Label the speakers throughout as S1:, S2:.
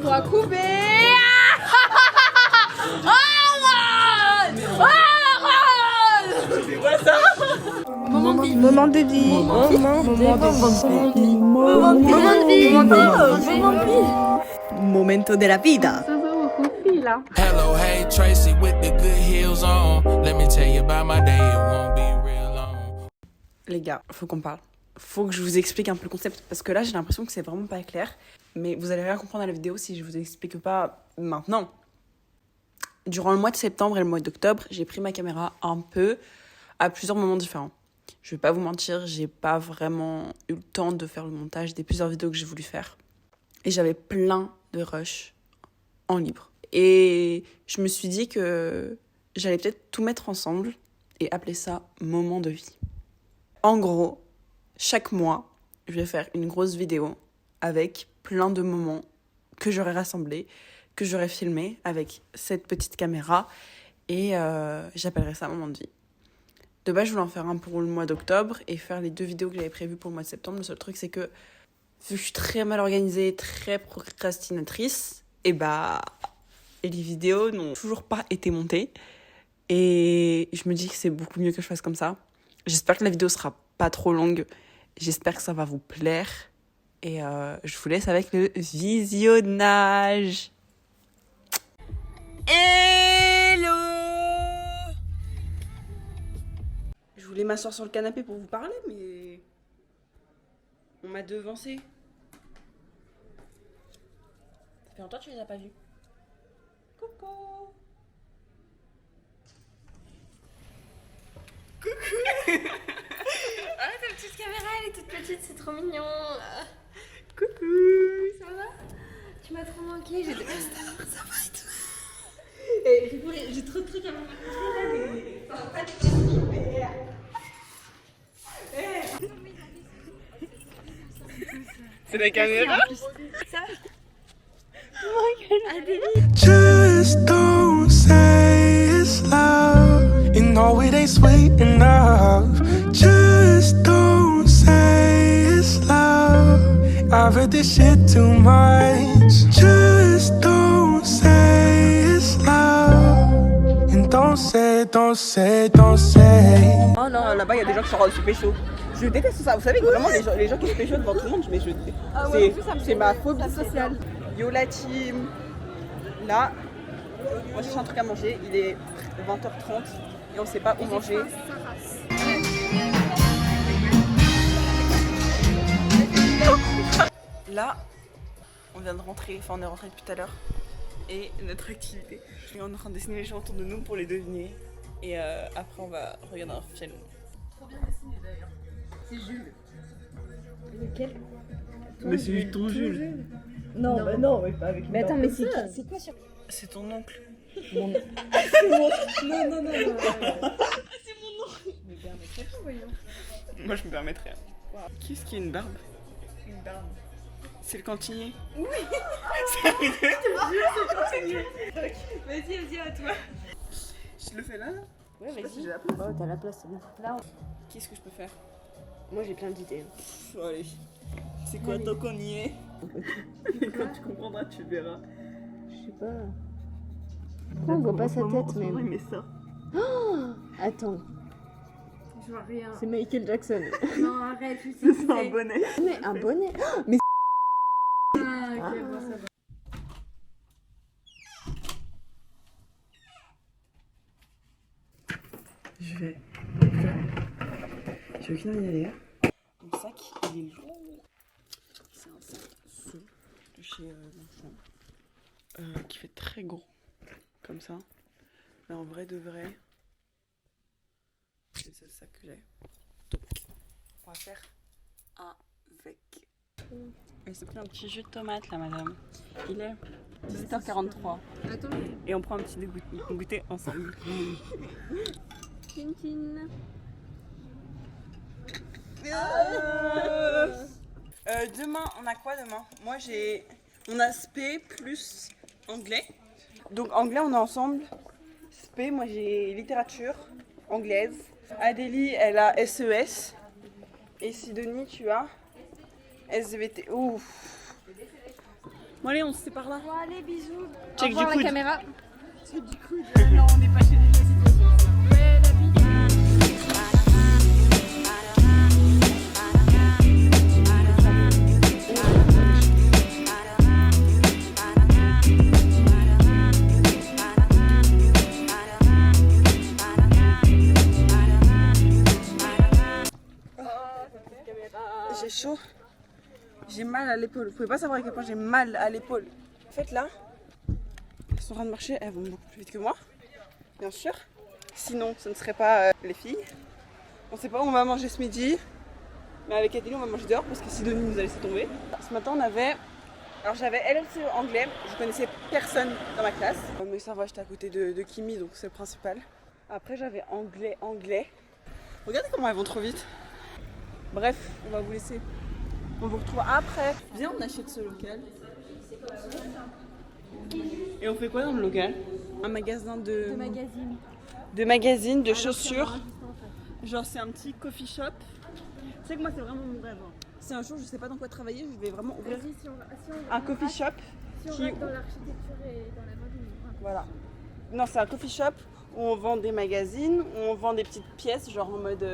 S1: Toi couper.
S2: C'est quoi ça?
S1: Moment de vie.
S3: Moment de vie. Momento de la vida.
S4: Hello, hey Tracy with the good heels on. Let me tell you about my day, it won't be real long.
S2: Les gars, faut qu'on parle. Faut que je vous explique un peu le concept parce que là j'ai l'impression que c'est vraiment pas clair. Mais vous allez rien comprendre à la vidéo si je vous explique pas maintenant. Durant le mois de septembre et le mois d'octobre, j'ai pris ma caméra un peu à plusieurs moments différents. Je vais pas vous mentir, j'ai pas vraiment eu le temps de faire le montage des plusieurs vidéos que j'ai voulu faire. Et j'avais plein de rushs en libre. Et je me suis dit que j'allais peut-être tout mettre ensemble et appeler ça moment de vie. En gros, chaque mois, je vais faire une grosse vidéo avec plein de moments que j'aurais rassemblés, que j'aurais filmés avec cette petite caméra et j'appellerai ça moment de vie. De base, je voulais en faire un pour le mois d'octobre et faire les 2 vidéos que j'avais prévues pour le mois de septembre. Le seul truc, c'est que vu que je suis très mal organisée, très procrastinatrice, et les vidéos n'ont toujours pas été montées. Et je me dis que c'est beaucoup mieux que je fasse comme ça. J'espère que la vidéo sera pas trop longue. J'espère que ça va vous plaire. Et je vous laisse avec le visionnage. Hello! Je voulais m'asseoir sur le canapé pour vous parler, mais on m'a devancé. Ça fait longtemps que tu les as pas vus. Coucou!
S1: Ah, ta petite caméra, elle est toute petite, c'est trop mignon.
S2: Coucou!
S1: Ça va? Tu m'as trop manqué, j'ai ça va et tout.
S2: Et j'ai trop de trucs à vous montrer là, mais ça va pas être super. C'est la caméra?
S4: Just don't say it's love. You know it ain't sweet enough. Just don't say it's love. I've heard this shit too much. Just don't say it's love. And don't say, don't say, don't say.
S2: Oh non, là-bas il y a des gens qui sont super chauds. Je déteste ça. Vous savez que vraiment les gens qui se pécho devant tout le monde, mais c'est ma phobie sociale. Yo la team. Là, on cherche un truc à manger. Il est 20h30 et on sait pas où manger. Là, on vient de rentrer. Enfin, on est rentré depuis tout à l'heure. Et notre activité. Et on est en train de dessiner les gens autour de nous pour les deviner. Et après, on va regarder un film.
S1: Trop bien dessiné d'ailleurs. C'est Jules. Lequel?
S2: Mais c'est juste ton Jules.
S3: Non, bah non, mais pas avec.
S1: Mais attends, mais c'est quoi sur.
S2: C'est ton oncle.
S3: Non, non, non.
S2: C'est mon oncle.
S1: Je me permettrais pas, voyons.
S2: Moi, je me permettrais.
S1: Wow.
S2: Qu'est-ce qui est une barbe?
S1: Une barbe.
S2: C'est le cantinier.
S1: Oui. Vas-y, à toi.
S2: Je le fais là?
S1: Ouais,
S2: Je sais pas si
S1: vas-y.
S2: j'ai la place.
S1: Oh, t'as la place, c'est bon. Là,
S2: Qu'est-ce que je peux faire?
S1: moi j'ai plein d'idées.
S2: Allez. C'est quoi
S1: Allez.
S2: tant qu'on y est? Quand tu comprendras, tu verras.
S1: Je sais pas. Pourquoi on voit pas sa tête
S2: Il
S1: même?
S2: met ça.
S1: Attends,
S5: Je vois rien.
S1: c'est Michael Jackson.
S5: Non, arrête, tu sais
S2: C'est
S5: que
S2: un
S5: c'est.
S2: bonnet.
S1: Mais un bonnet. Mais
S5: Ah, ok, bon, ça va.
S2: Je vais au final y aller. Mon sac, il est lourd. C'est un sac sous de chez Longchamp. Qui fait très gros. Comme ça. Mais en vrai de vrai, c'est le seul sac que j'ai. Donc, on va faire avec. Elle s'est pris un petit jus de tomate là, madame. Il est 18h43.
S5: Attends.
S2: Et on prend un petit goûter ensemble.
S5: Tintin.
S2: Demain, on a quoi demain? Moi j'ai mon aspect plus anglais. Donc anglais on est ensemble. Spé, moi j'ai littérature anglaise. Adélie elle a SES. Et Sidonie tu as SVT. Ouf. Bon allez, on se sépare là.
S5: Bon, allez, bisous.
S2: Check
S5: Au revoir
S2: du
S5: la
S2: coude.
S5: caméra.
S2: Non, on n'est pas chez les
S5: Ouais, la bise.
S2: J'ai chaud. J'ai mal à l'épaule. Vous pouvez pas savoir à quel point j'ai mal à l'épaule. En fait là, elles sont en train de marcher, elles vont beaucoup plus vite que moi, bien sûr. Sinon, ce ne serait pas les filles. On sait pas où on va manger ce midi, mais avec Adélie on va manger dehors parce que Sidonie nous a laissé tomber. Ce matin on avait, alors j'avais LLC anglais, je connaissais personne dans ma classe. Mais ça va, j'étais à côté de Kimi donc c'est le principal. Après j'avais anglais. Regardez comment elles vont trop vite. Bref, on va vous laisser. On vous retrouve après. Viens, on achète ce local. Et on fait quoi dans le local? Un magasin
S5: De magazine.
S2: de magazines, de chaussures. Genre c'est un petit coffee shop. Tu sais que moi c'est vraiment mon rêve. Hein. Si un jour je sais pas dans quoi travailler, je vais vraiment ouvrir
S5: Vas-y, si on
S2: un coffee shop.
S5: Si on
S2: qui-
S5: reste dans l'architecture et dans la mode, on est
S2: Voilà. Non, c'est un coffee shop où on vend des magazines, où on vend des petites pièces, genre en mode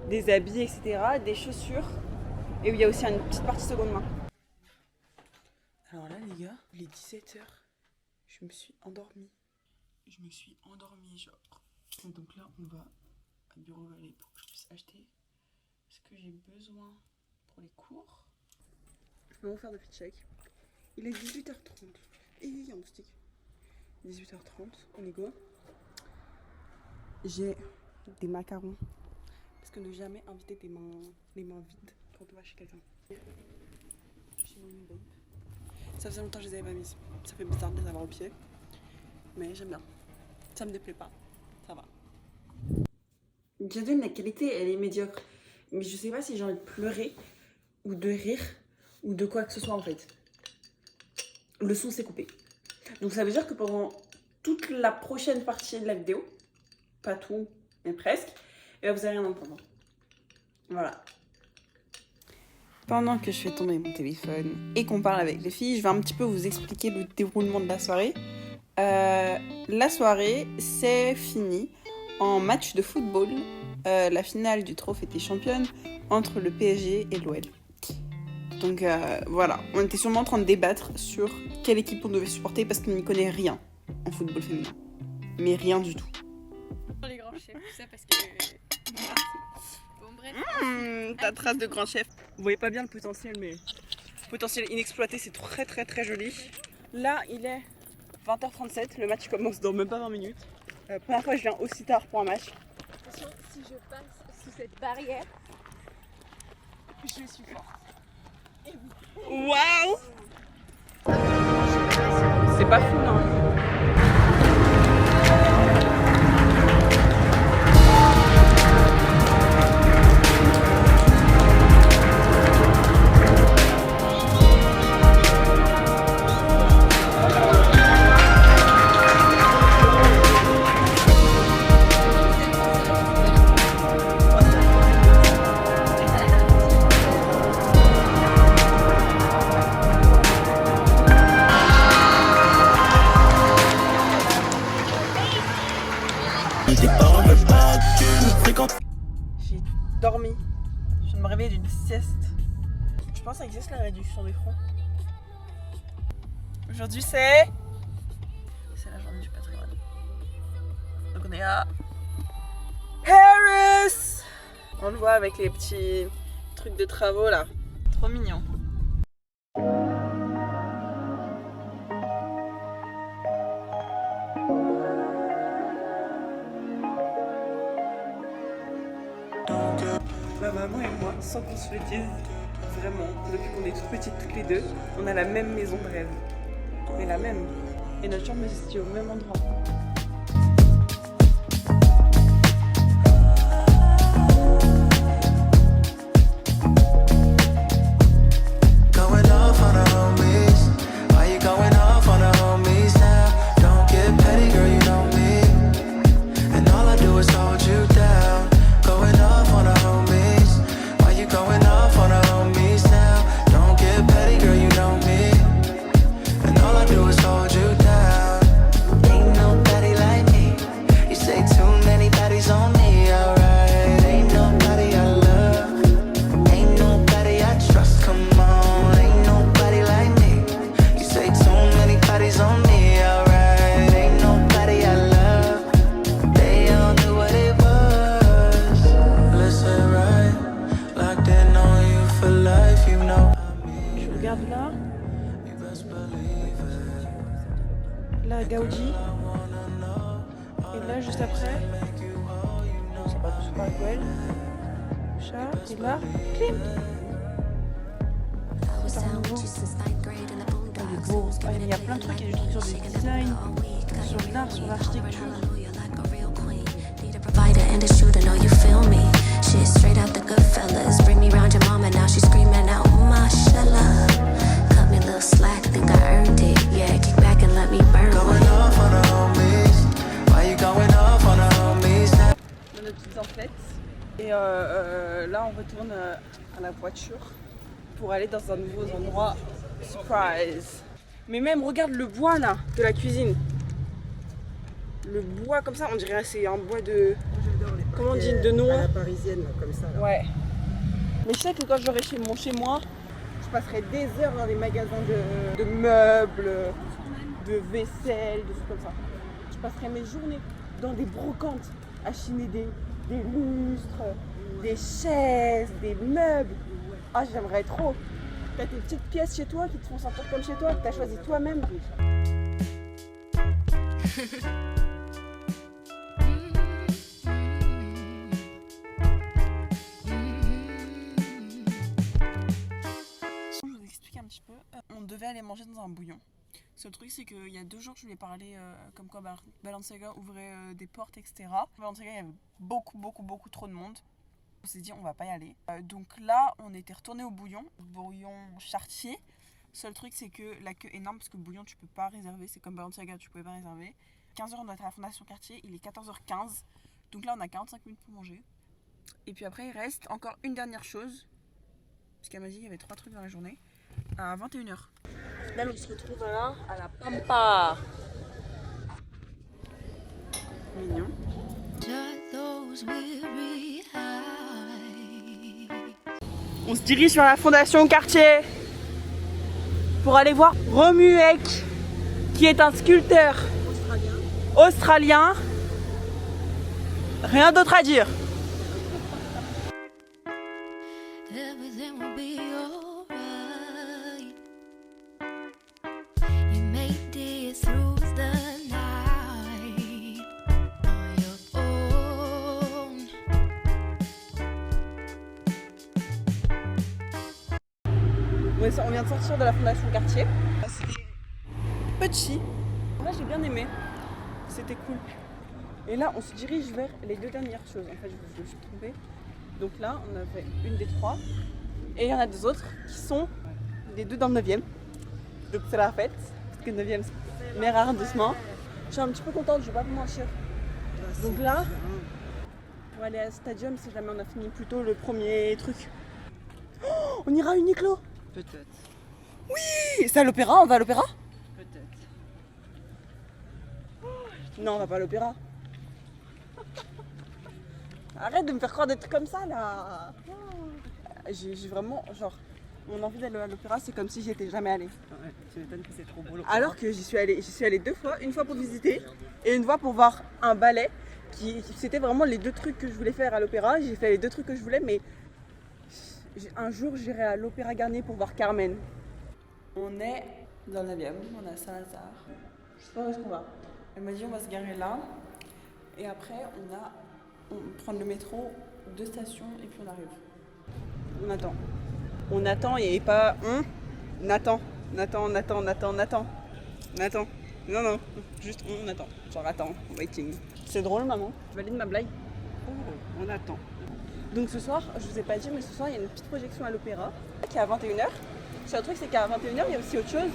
S2: des habits, etc., des chaussures, et où il y a aussi une petite partie seconde main. Alors là, les gars, il est 17h. Je me suis endormie. Genre. Et donc là, on va à Bureau Vallée pour que je puisse acheter ce que j'ai besoin pour les cours. Je vais vous faire de petits chèques. Il est 18h30. Et il y a un moustique. 18h30, on y go. J'ai des macarons. Parce que ne jamais inviter les mains vides quand on va chez quelqu'un. J'ai mis une babe. Ça faisait longtemps que je les avais pas mises. Ça fait bizarre de les avoir au pied. Mais j'aime bien. Ça me déplaît pas. Ça va. Jaden, la qualité, elle est médiocre. Mais je sais pas si j'ai envie de pleurer, ou de rire, ou de quoi que ce soit en fait. Le son s'est coupé. Donc ça veut dire que pendant toute la prochaine partie de la vidéo, pas tout, mais presque, et ben vous allez rien entendre. Voilà. Pendant que je fais tomber mon téléphone et qu'on parle avec les filles, je vais un petit peu vous expliquer le déroulement de la soirée. La soirée, c'est fini en match de football, la finale du Trophée des Championnes entre le PSG et l'OL. Donc voilà, on était sûrement en train de débattre sur quelle équipe on devait supporter parce qu'on n'y connaît rien en football féminin. Mais rien du tout.
S5: les grands chefs, tout ça parce que. Bon, bref.
S2: Ta trace de grand chef. Vous voyez pas bien le potentiel, mais le potentiel inexploité, c'est très très très joli. Là, il est 20h37, le match commence dans même pas 20 minutes. Première fois, je viens aussi tard pour un match.
S5: Attention, si je passe sous cette barrière,
S2: Je suis forte. Waouh! C'est pas fou, non? J'ai dormi. Je viens de me réveiller d'une sieste. Je pense que ça existe la réduction des fronts. Aujourd'hui c'est la journée du patrimoine. Donc on est à Harris. On le voit avec les petits trucs de travaux là. Trop mignon. Ma maman et moi, sans qu'on se le dise, vraiment, depuis qu'on est toutes petites toutes les deux, on a la même maison de rêve. Mais la même. Et notre chambre est située au même endroit.
S6: Going off on the homies. Why you going off on the homies now? Don't get petty, girl, you know me. And all I do is hold you down. Going off on the homies. Why you going off on the homies now? Don't get petty, girl, you know me.
S2: Là, Gaudi. Et là, juste après, je sais pas quoi elle. Chat. Et là, Klim. C'est un nouveau. Il est beau. Ah, il y a plein de trucs. Il y a des trucs sur des designs, sur l'art, sur l'architecture.
S7: Provider and a shooter, know you feel me. Shit straight out the Goodfellas. Bring me round your mama, now she's screaming out, mashallah. Cut me a little slack, think I earned it. Yeah, kick back and let me burn
S6: Going off on the homies. Why you going off on the homies?
S2: Dans nos petites emplettes. Et là, on retourne à la voiture pour aller dans un nouveau endroit. Surprise! Mais même, regarde le bois là, de la cuisine. Le bois comme ça, on dirait c'est un bois de. Comment on dit? De noix.
S1: À la parisienne, là, comme ça. Là.
S2: Ouais. Mais je sais que quand j'aurai chez moi, je passerai des heures dans les magasins de meubles, de vaisselle, des trucs comme ça. Je passerai mes journées dans des brocantes à chiner des lustres, des chaises, des meubles. Ah, j'aimerais trop. T'as tes petites pièces chez toi qui te font sentir comme chez toi, que t'as choisi toi-même. Je vous explique un petit peu. On devait aller manger dans un bouillon. Ce truc, c'est qu'il y a 2 jours, je voulais parler comme quoi Balenciaga ouvrait des portes, etc. Balenciaga, il y avait beaucoup trop de monde. On s'est dit, on va pas y aller. Donc là, on était retourné au bouillon Chartier. Seul truc, c'est que la queue est énorme parce que le bouillon, tu peux pas réserver. C'est comme Balenciaga, tu pouvais pas réserver. 15h, on doit être à la Fondation Cartier. Il est 14h15. Donc là, on a 45 minutes pour manger. Et puis après, il reste encore une dernière chose. Parce qu'elle m'a dit qu'il y avait 3 trucs dans la journée. À 21h. Là, on se retrouve là, à la Pampa. Mignon. On se dirige vers la Fondation Cartier pour aller voir Romuek, qui est un sculpteur australien. Rien d'autre à dire.
S7: Everything will be alright. You made it through the night on your own.
S2: On vient de sortir de la Fondation Cartier. C'était petit. Là, j'ai bien aimé. C'était cool. Et là, on se dirige vers les 2 dernières choses. En fait, je me suis trompée. Donc là, on avait une des 3. Et il y en a 2 autres qui sont les 2 dans le 9e. Donc c'est la fête. Parce que le 9e, c'est le meilleur arrondissement. Je suis un petit peu contente, je vais pas vous mentir. Donc là, on va aller à Stadium si jamais on a fini plus tôt le premier truc. Oh, on ira à Uniqlo.
S1: Peut-être.
S2: Oui, c'est à l'opéra, on va à l'opéra?
S1: Peut-être.
S2: Non, on va pas à l'opéra. Arrête de me faire croire des trucs comme ça là. J'ai vraiment, genre, mon envie d'aller à l'opéra, c'est comme si j'y étais jamais allée.
S1: Ouais, tu m'étonnes que c'est trop beau. l'opéra.
S2: Alors que j'y suis allée 2 fois, une fois pour visiter et une fois pour voir un ballet. C'était vraiment les 2 trucs que je voulais faire à l'opéra. J'ai fait les 2 trucs que je voulais, mais un jour j'irai à l'Opéra Garnier pour voir Carmen. On est dans le 9e, on est à Saint-Lazare. Je sais pas où est-ce qu'on va. Elle m'a dit on va se garer là. Et après on prend le métro, 2 stations et puis on arrive. On attend. On attend et pas on attend. Non, juste on attend. Genre attends, waiting. C'est drôle maman, tu valides ma blague?
S1: Oh, on attend.
S2: Donc ce soir, je vous ai pas dit, mais ce soir il y a une petite projection à l'opéra qui est à 21h. Le seul truc c'est qu'à 21h il y a aussi autre chose.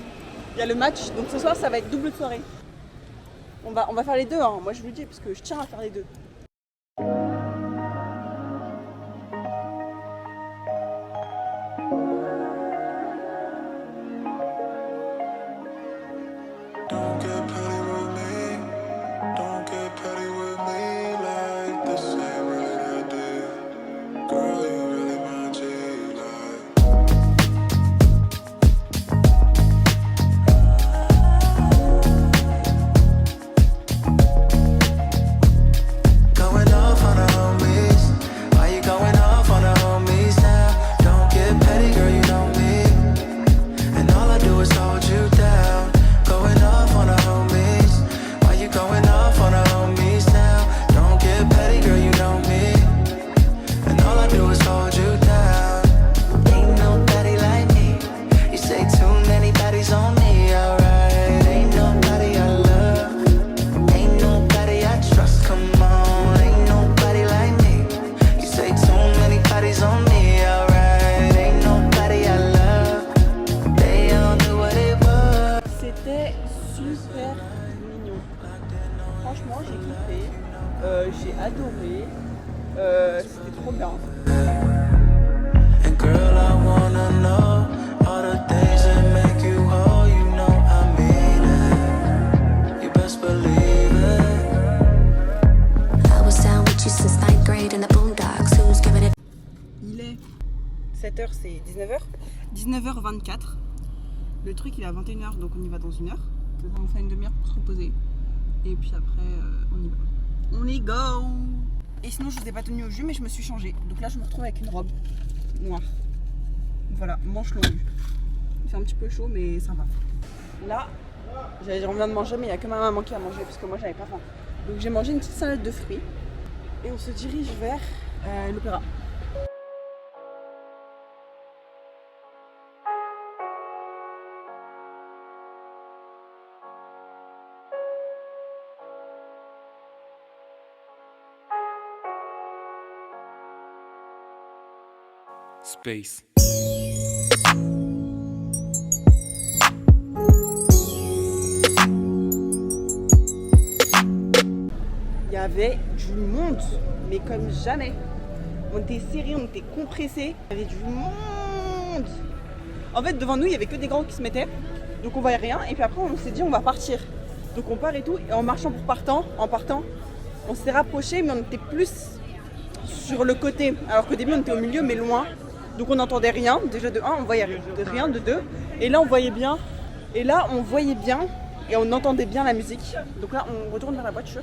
S2: Il y a le match, donc ce soir ça va être double de soirée. On va faire les 2, hein. Moi je vous le dis parce que je tiens à faire les 2.
S6: Don't get petty with me. Don't get petty with me like this ain't really that deep. Girl, you really my G, like. Going off on the homies. Why you going off on the homies now? Don't get petty, girl, you know me. And all I do is hold you down.
S2: C'était super mignon. Franchement, j'ai kiffé. J'ai adoré. C'était trop bien.
S6: And girl, I wanna know all the things that make you whole. You know I mean it. You best believe it.
S7: I was down with you since 9th grade in the boondocks. Who's giving it?
S2: Il est 7h, c'est 19h. 19h24. Le truc, il est à 21h, donc on y va dans une heure. On va faire une demi-heure pour se reposer. Et puis après, on y va. On y go! Et sinon, je vous ai pas tenu au jus, mais je me suis changée. Donc là, je me retrouve avec une robe noire. Voilà, manche longue. Il fait un petit peu chaud, mais ça va. Là, j'allais dire on vient de manger, mais il n'y a que ma maman qui a mangé, parce que moi, j'avais pas faim. Donc j'ai mangé une petite salade de fruits. Et on se dirige vers l'opéra.
S8: Space.
S2: Il y avait du monde, mais comme jamais. On était serrés, on était compressés. Il y avait du monde. En fait, devant nous, il y avait que des grands qui se mettaient. Donc on voyait rien. Et puis après, on s'est dit, on va partir. Donc on part et tout. Et en marchant en partant, on s'est rapprochés, mais on était plus sur le côté. Alors qu'au début, on était au milieu, mais loin. Donc on n'entendait rien. Déjà de 1, on voyait rien. De 2. Et là, on voyait bien. Et là, on voyait bien. Et on entendait bien la musique. Donc là, on retourne vers la voiture.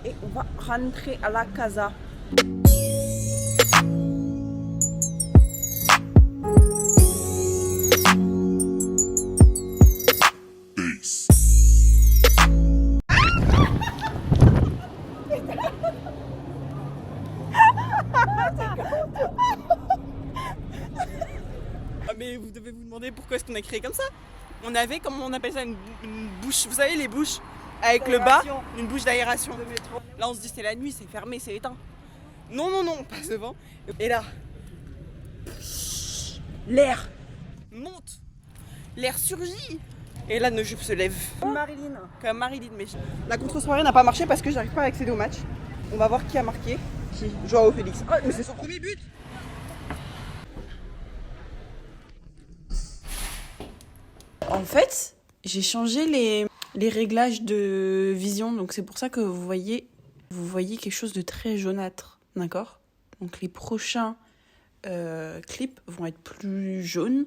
S2: Et on va rentrer à la casa. Mais vous devez vous demander pourquoi est-ce qu'on a créé comme ça. On avait, comment on appelle ça, une bouche, vous savez les bouches avec le bas, une bouche d'aération. Là on se dit c'est la nuit, c'est fermé, c'est éteint. Non, non, non, on passe devant. Et là, l'air monte, l'air surgit. Et là nos jupes se lèvent. Comme Marilyn. Mais la contre-soirée n'a pas marché parce que j'arrive pas à accéder au match. On va voir qui a marqué. Qui? Joao Félix. Oh, mais c'est son premier but. En fait, j'ai changé les réglages de vision, donc c'est pour ça que vous voyez quelque chose de très jaunâtre, d'accord? Donc les prochains clips vont être plus jaunes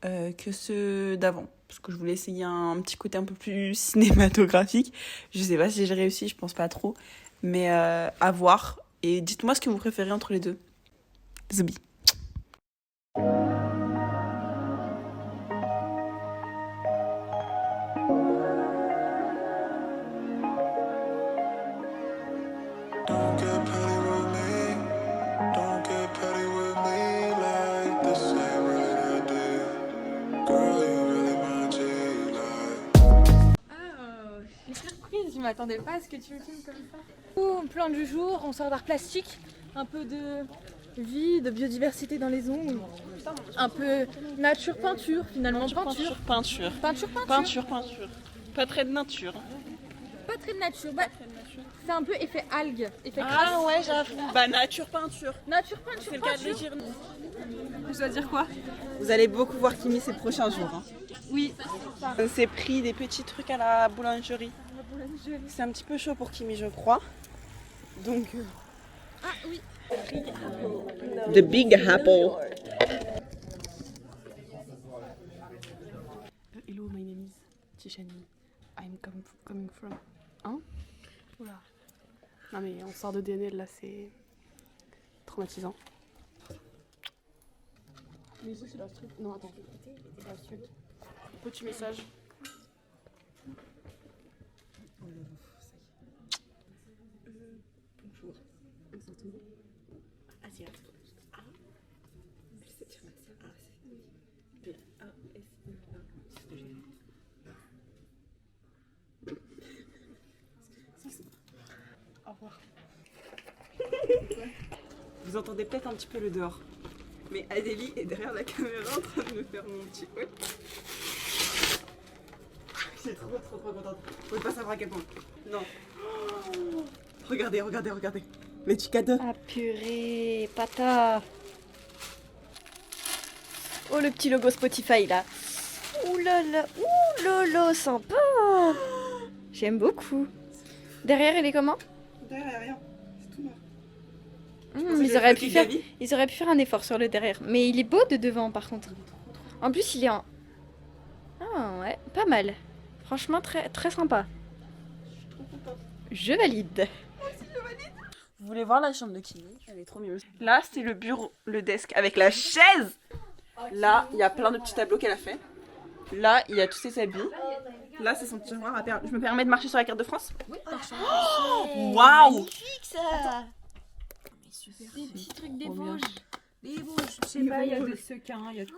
S2: que ceux d'avant, parce que je voulais essayer un petit côté un peu plus cinématographique. Je sais pas si j'ai réussi, je pense pas trop, mais à voir. Et dites-moi ce que vous préférez entre les deux. Zombie.
S6: Don't get petty with me. Don't get petty with me like this ain't really that deep. Girl, you really my G, like.
S5: Ah, je suis surprise, je m'attendais pas à ce que tu me filmes comme ça. Plan du jour, on sort d'art plastique, un peu de vie, de biodiversité dans les ongles, un peu nature peinture finalement, peinture.
S2: Pas très de nature.
S5: Pas très de nature, bah, c'est un peu effet algue, effet crasse.
S2: Ah ouais, j'avoue. Bah nature peinture.
S5: Nature peinture,
S2: C'est le cas de le dire.
S5: Je dois dire quoi?
S2: Vous allez beaucoup voir Kimi ces prochains jours. Hein.
S5: Oui.
S2: On s'est pris des petits trucs à la boulangerie. C'est un petit peu chaud pour Kimi, je crois. Donc.
S5: Ah oui.
S2: The Big Apple. Hello, my name is Tishani. I'm coming from. Hein? Oula. Non mais on sort de DNL là, c'est traumatisant. Mais ça c'est la street. Non attends. C'est la street. Petit message. Bonjour. Exactement. Asiat. A. Au revoir. Vous entendez peut-être un petit peu le dehors. Mais Adélie est derrière la caméra en train de me faire mon petit ouais. suis trop contente. Vous pouvez pas savoir à quel point. Non. Oh, regardez. Les petits cadeaux.
S3: Ah purée, pata. Oh le petit logo Spotify là. Ouh là là, sympa. J'aime beaucoup. Derrière, il est comment?
S2: Derrière, rien. C'est tout noir.
S3: Ils auraient pu faire un effort sur le derrière. Mais il est beau de devant par contre. En plus, il est en... Ah ouais, pas mal. Franchement, très, très sympa. Je valide.
S2: Vous voulez voir la chambre de Kimi? Elle est trop mieux. Là, c'était le bureau, le desk avec la chaise. Là, il y a plein de petits tableaux qu'elle a fait. Là, il y a tous ses habits. Là, c'est son tiroir. Je me permets de marcher sur la carte de France? Oui. Oh, waouh!
S3: Magnifique ça.
S5: Des petits trucs des Vosges. Des Vosges, je sais pas, il y a des sequins, il y a tout.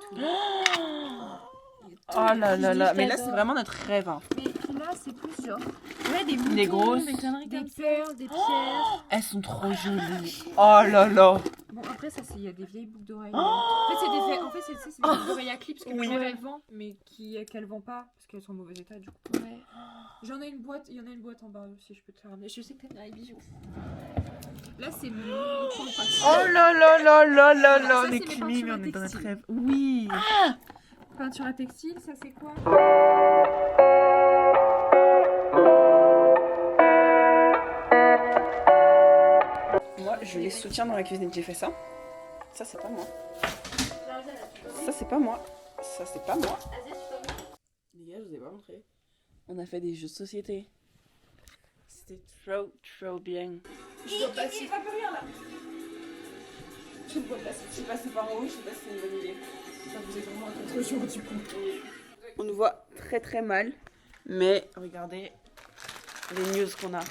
S2: Oh là là là, mais là c'est vraiment notre rêve. Hein.
S5: Mais là, c'est plus genre. Ouais, des moutons,
S2: Des grosses.
S5: des perles, des pierres.
S2: Elles sont trop jolies. Oh là là.
S5: Bon, après, ça, il y a des vieilles boucles d'oreilles. En fait, c'est des boucles d'oreilles à clips que
S2: Oui.
S5: ma mère elle vend, mais qu'elle vend pas parce qu'elles sont en mauvais état du coup.
S3: Ouais.
S5: J'en ai une boîte, il y en a une boîte en bas si je peux te faire ramener. Je sais que t'aimes bien les bijoux. Là, c'est le point pratique.
S2: Oh là là là là là là.
S5: Ça,
S2: Les
S5: c'est les
S2: Kimi,
S5: peintures
S2: mais
S5: à
S2: on est dans notre
S5: textile.
S2: rêve. Oui.
S5: Peinture à textile, ça c'est quoi?
S2: Moi, je les soutiens dans la cuisine. J'ai fait ça. Ça, c'est pas moi. Ça, c'est pas moi. Ça, c'est pas moi. Les gars, je vous ai pas montré. On a fait des jeux de société. C'était trop bien. Je dois passer. Pas rien là. Je dois passer. Je sais pas si c'est par en haut, je sais pas si c'est une bonne idée. Ça vous est vraiment un contre-jour du coup. On nous voit très mal. Mais regardez les news qu'on a.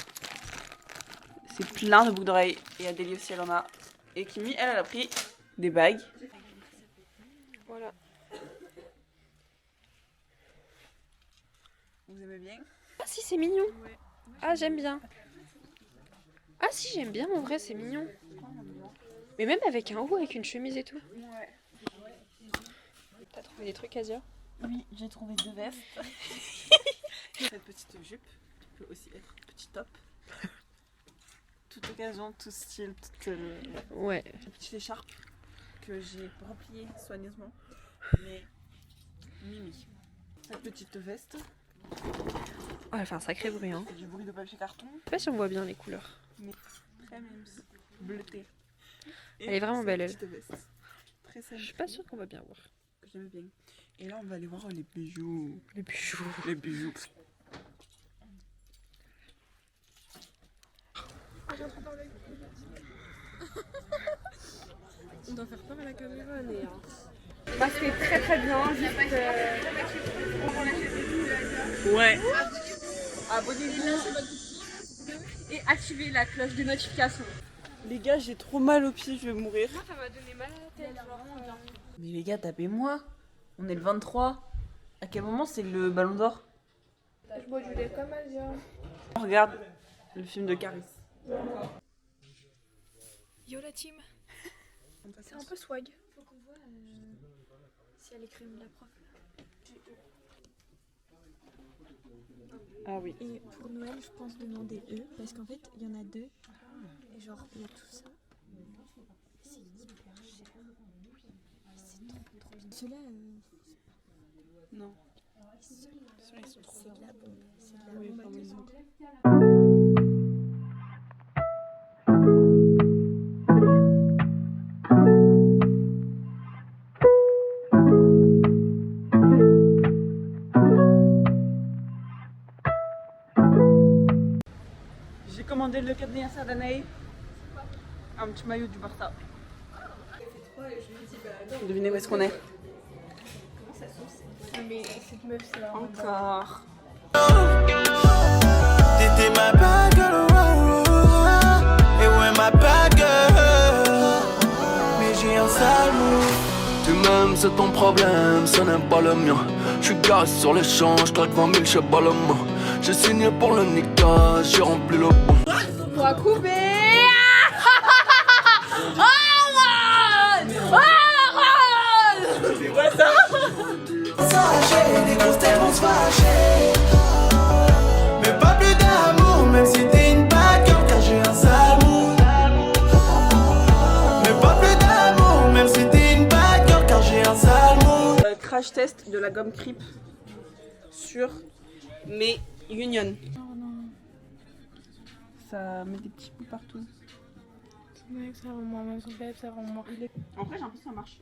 S2: C'est plein de boucles d'oreilles. Et Adélie aussi, elle en a. Et Kimi, elle a pris des bagues. Voilà. Vous aimez bien?
S3: Ah si, c'est mignon. Ah, j'aime bien. Ah si, j'aime bien en vrai, c'est mignon. Mais même avec un haut, avec une chemise et tout.
S2: Ouais.
S3: T'as trouvé des trucs, Asia?
S2: Oui, j'ai trouvé 2 vestes. Cette petite jupe peut aussi être petit top. Toute occasion, tout style, toute
S3: Ouais.
S2: la petite écharpe que j'ai repliée soigneusement. Mais mimi. Cette petite veste.
S3: Oh, elle fait un sacré bruit, hein.
S2: C'est du bruit de papier carton.
S3: Je sais pas si on voit bien les couleurs.
S2: Très mimes. Bleutée. Et
S3: Elle est vraiment
S2: cette
S3: belle, elle.
S2: petite veste. Très simple.
S3: Je suis pas sûre qu'on va bien voir.
S2: J'aime bien. Et là, on va aller voir les bijoux.
S3: Les bijoux.
S2: Les bijoux.
S3: On doit faire peur à la caméra, Néa.
S5: Bah, c'était très bien, juste.
S2: Ouais.
S5: Abonnez-vous et activez la cloche de notification.
S2: Les gars, j'ai trop mal aux pieds, je vais mourir.
S5: Ça m'a donné mal à la tête, vraiment bien.
S2: Mais les gars, tapez-moi. On est le 23. À quel moment c'est le ballon d'or?
S5: Je bois du lait comme Asia.
S2: On regarde le film de Caris.
S5: Yo la team. C'est un peu swag. Faut qu'on voit si elle écrit la prof.
S2: Ah oui.
S8: Et pour Noël, je pense demander eux, parce qu'en fait, il y en a 2. Et genre, il y a tout ça. C'est hyper cher. C'est trop bien. Ceux-là,
S2: Non.
S8: ceux-là, ils sont trop bien. C'est de la bombe. C'est de la
S2: Oui,
S8: bombe à
S2: quand même.
S8: tout.
S2: J'ai commandé le cadeau d'anniversaire d'Anaï. Un petit maillot du Barça. Devinez où est-ce qu'on est?
S5: Mais cette meuf, c'est vraiment.
S2: Encore.
S6: T'étais ma bad girl, et ouais ma bad girl. Mais j'ai un sale move. Tu m'aimes, c'est ton problème, ce n'est pas le mien. J'suis garé sur l'échange, claque 20 000, j'sais pas le mot. J'ai signé pour le Nika, j'ai rempli le bon.
S5: Pour à couper.
S6: Fâché, les grosses têtes vont se fâcher.
S2: crash test de la gomme Creep sur mes Union.
S5: Oh non.
S2: Ça met des petits bouts partout.
S5: Mec, ça rend moi, même son faible, ça rend moi.
S2: Après, j'ai l'impression que ça marche.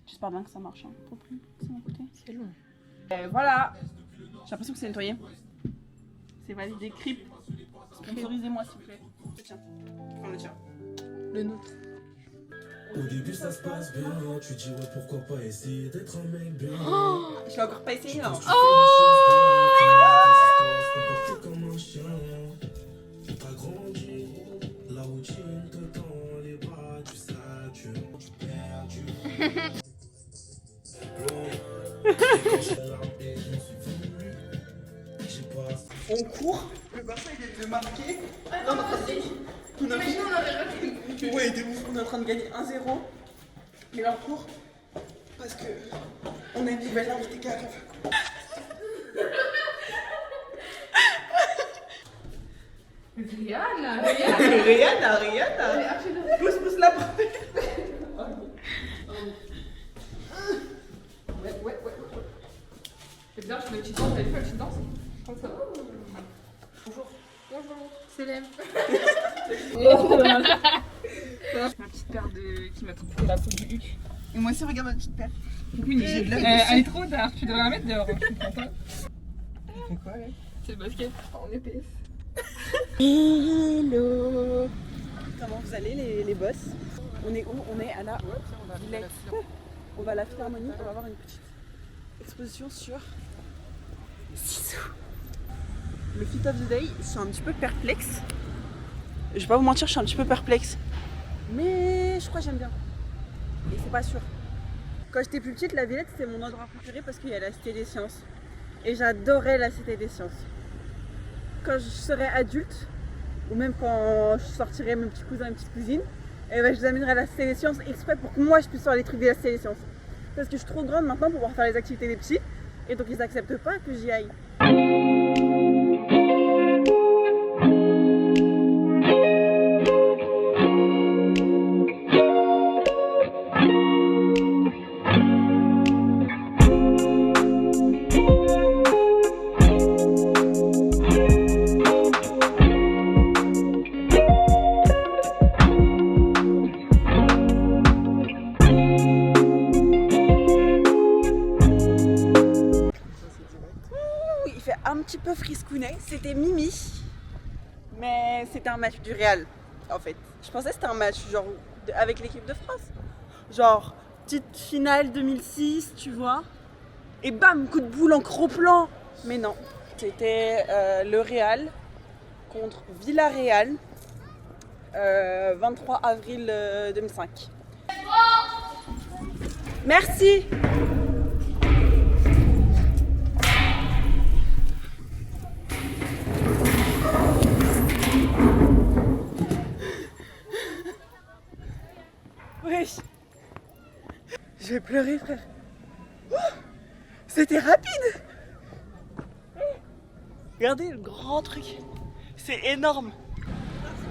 S2: J'espère bien que ça marche. Hein. Tant pis, c'est mon côté.
S5: C'est long.
S2: Voilà. J'ai l'impression que c'est nettoyé. C'est validé. Creep. Sponsorisez-moi, s'il vous plaît. Tiens. Enfin, le tien.
S5: Le nôtre.
S9: Au début ça se passe bien, tu dis ouais pourquoi pas essayer d'être un mec bien.
S2: Je l'ai encore pas essayé, non.
S9: Comme un chien, t'as grandi, la routine te tend les bras, tu satures, tu perds, tu
S2: On court. Le Barça il est de marquer. Dans notre pratique. On a fait... Ouais, on est en train de gagner 1-0. Mais là on court. Parce que on a une nouvelle invitée qui arrive. Rihanna. Pousse la première. Ouais.
S1: C'est bien, je mets une petite danse, t'as vu la petite danse? Je crois que ça va. Bonjour.
S5: C'est l'aime.
S1: Ma petite paire qui m'a coupé la peau du huc.
S2: Et moi aussi, regarde ma petite paire.
S1: Oui, j'ai de elle est trop tard, tu devrais la mettre dehors, je comprends pas.
S2: C'est quoi, là?
S1: C'est le basket en EPS.
S2: Hello. Comment vous allez les boss? On est où? On est à la Villette. On va à la Philharmonie, on va avoir une petite exposition sur Sisu. Le fit of the day, je suis un petit peu perplexe. Je vais pas vous mentir, je suis un petit peu perplexe. Mais je crois que j'aime bien. Et c'est pas sûr. Quand j'étais plus petite, la Villette c'était mon endroit préféré parce qu'il y a la Cité des Sciences. Et j'adorais la Cité des Sciences. Quand je serai adulte, ou même quand je sortirai mes petits cousins et mes petites cousines, et ben je vous amènerai à la Cité des Sciences exprès pour que moi je puisse faire les trucs de la Cité des Sciences. Parce que je suis trop grande maintenant pour pouvoir faire les activités des petits, et donc ils acceptent pas que j'y aille. Un petit peu friscounet, c'était Mimi, mais c'était un match du Real en fait. Je pensais que c'était un match genre avec l'équipe de France, genre petite finale 2006, tu vois, et bam, coup de boule en gros plan. Mais non, c'était le Real contre Villarreal, 23 avril 2005. Merci. Wesh. Je vais pleurer, frère. Oh, c'était rapide. Regardez le grand truc. C'est énorme.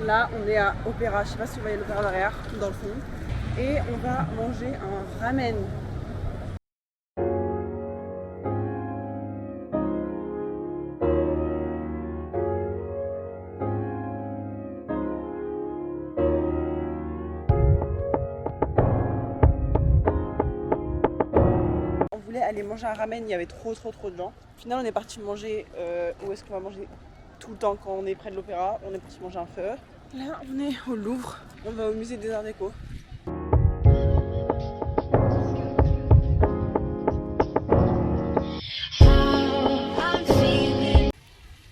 S2: Là, on est à Opéra. Je sais pas si vous voyez l'Opéra derrière, dans le fond. Et on va manger un ramen. Aller manger un ramen, il y avait trop de gens. Au final, on est parti manger où est-ce qu'on va manger tout le temps quand on est près de l'opéra. On est parti manger un feu. Là, on est au Louvre. On va au musée des Arts Déco.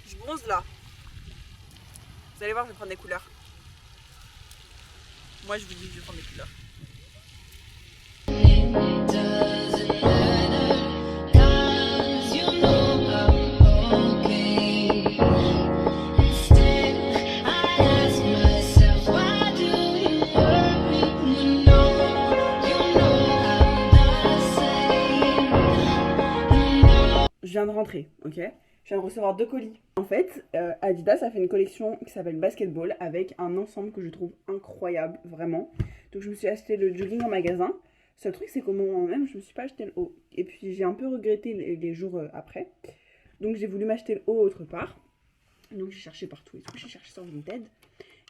S2: Je bronze là. Vous allez voir, je vais prendre des couleurs. Moi, je vous dis que je vais prendre des couleurs. Je viens de rentrer, ok? Je viens de recevoir 2 colis. En fait, Adidas a fait une collection qui s'appelle Basketball avec un ensemble que je trouve incroyable, vraiment. Donc je me suis acheté le jogging en magasin Seul truc, c'est qu'au moment même, je me suis pas acheté le haut. Et puis j'ai un peu regretté les jours après. Donc j'ai voulu m'acheter le haut autre part. Donc j'ai cherché partout et tout. J'ai cherché sur Vinted.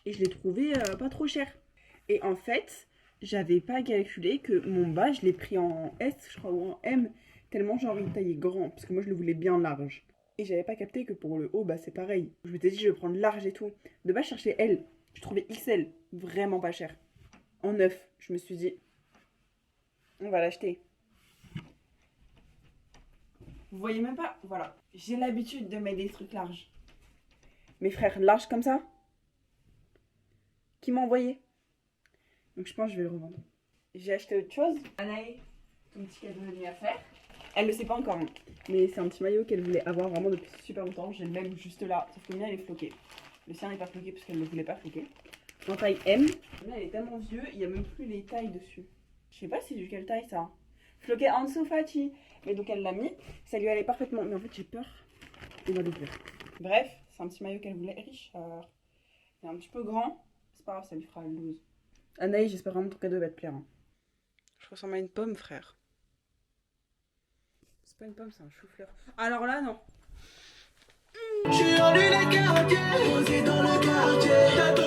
S2: Et je l'ai trouvé pas trop cher. Et en fait, j'avais pas calculé que mon bas, je l'ai pris en S, je crois, ou en M. Tellement j'ai envie de tailler grand. Parce que moi, je le voulais bien large. Et j'avais pas capté que pour le haut, bah c'est pareil. Je m'étais dit, je vais prendre large et tout. De base, je cherchais L. Je trouvais XL. Vraiment pas cher. En neuf. Je me suis dit, on va l'acheter. Vous voyez même pas? Voilà. J'ai l'habitude de mettre des trucs larges. Mes frères larges comme ça, qui m'ont envoyé. Donc je pense que je vais le revendre. J'ai acheté autre chose. Anaï, ton petit cadeau d'anniversaire. Elle le sait pas encore, hein. Mais c'est un petit maillot qu'elle voulait avoir vraiment depuis super longtemps. J'ai le même juste là, sauf que le mien il est floqué. Le sien n'est pas floqué parce qu'elle ne voulait pas floquer. En taille M. Le mien il est tellement vieux, il n'y a même plus les tailles dessus. Je sais pas c'est du quelle taille ça. Floqué en dessous Fati. Mais donc elle l'a mis, ça lui allait parfaitement. Mais en fait j'ai peur de va l'ouvrir. Bref, c'est un petit maillot qu'elle voulait. Richard. Il est un petit peu grand. C'est pas grave, ça lui fera une loose. Anaïs, j'espère vraiment que ton cadeau va te plaire. Hein. Je ressemble à une pomme, frère. C'est pas une pomme, c'est un chou-fleur. Alors là, non.
S9: Je suis en lunettes quartier, posé dans le quartier.